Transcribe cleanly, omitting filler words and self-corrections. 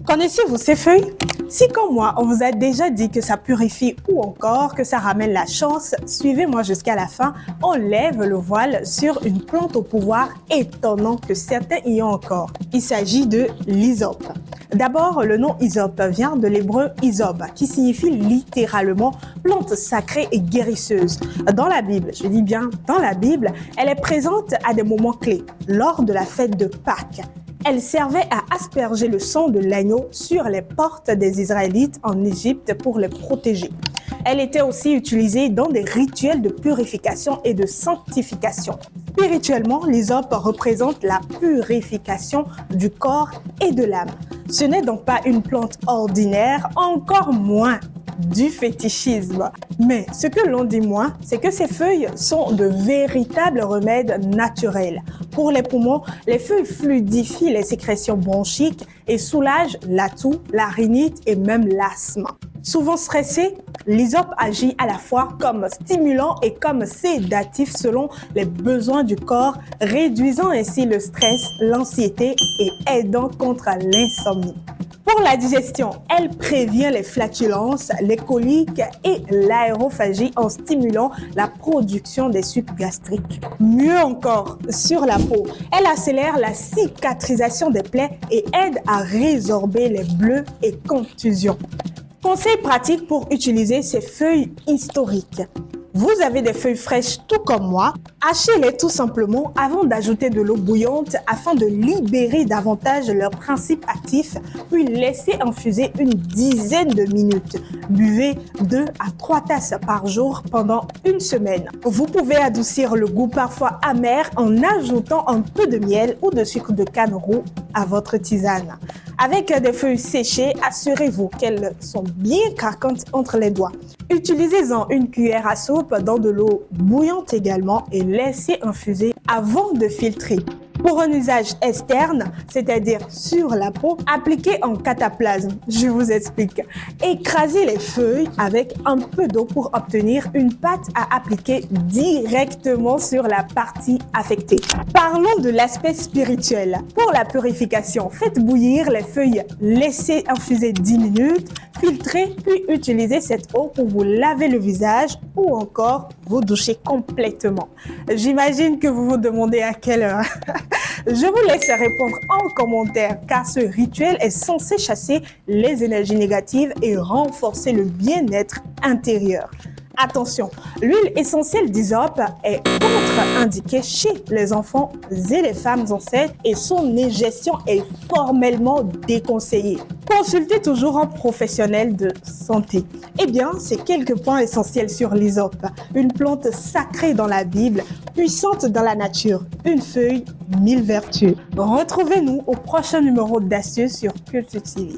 Connaissez-vous ces feuilles? Si comme moi, on vous a déjà dit que ça purifie ou encore que ça ramène la chance, suivez-moi jusqu'à la fin, on lève le voile sur une plante au pouvoir étonnant que certains y ont encore. Il s'agit de l'hysope. D'abord, le nom hysope vient de l'hébreu hysope, qui signifie littéralement plante sacrée et guérisseuse. Dans la Bible, je dis bien dans la Bible, elle est présente à des moments clés, lors de la fête de Pâques. Elle servait à asperger le sang de l'agneau sur les portes des Israélites en Égypte pour les protéger. Elle était aussi utilisée dans des rituels de purification et de sanctification. Spirituellement, l'hysope représente la purification du corps et de l'âme. Ce n'est donc pas une plante ordinaire, encore moins du fétichisme. Mais ce que l'on dit moins, c'est que ces feuilles sont de véritables remèdes naturels. Pour les poumons, les feuilles fluidifient les sécrétions bronchiques et soulagent la toux, la rhinite et même l'asthme. Souvent stressé, l'hysope agit à la fois comme stimulant et comme sédatif selon les besoins du corps, réduisant ainsi le stress, l'anxiété et aidant contre l'insomnie. Pour la digestion, elle prévient les flatulences, les coliques et l'aérophagie en stimulant la production des sucs gastriques. Mieux encore, sur la peau, elle accélère la cicatrisation des plaies et aide à résorber les bleus et contusions. Conseil pratique pour utiliser ces feuilles historiques. Vous avez des feuilles fraîches tout comme moi, hachez-les tout simplement avant d'ajouter de l'eau bouillante afin de libérer davantage leurs principes actifs, puis laissez infuser une dizaine de minutes. Buvez 2 à 3 tasses par jour pendant une semaine. Vous pouvez adoucir le goût parfois amer en ajoutant un peu de miel ou de sucre de canne roux à votre tisane. Avec des feuilles séchées, assurez-vous qu'elles sont bien craquantes entre les doigts. Utilisez-en une cuillère à soupe dans de l'eau bouillante également et laissez infuser avant de filtrer. Pour un usage externe, c'est-à-dire sur la peau, appliquez en cataplasme. Je vous explique. Écrasez les feuilles avec un peu d'eau pour obtenir une pâte à appliquer directement sur la partie affectée. Parlons de l'aspect spirituel. Pour la purification, faites bouillir les feuilles, laissez infuser 10 minutes, filtrez puis utilisez cette eau pour vous laver le visage ou encore vous doucher complètement. J'imagine que vous vous demandez à quelle heure. Je vous laisse répondre en commentaire car ce rituel est censé chasser les énergies négatives et renforcer le bien-être intérieur. Attention, l'huile essentielle d'hysope est contre-indiquée chez les enfants et les femmes enceintes et son ingestion est formellement déconseillée. Consultez toujours un professionnel de santé. Eh bien, c'est quelques points essentiels sur l'hysope. Une plante sacrée dans la Bible, puissante dans la nature, une feuille, 1000 vertus. Retrouvez-nous au prochain numéro d'Astuces sur Culture TV.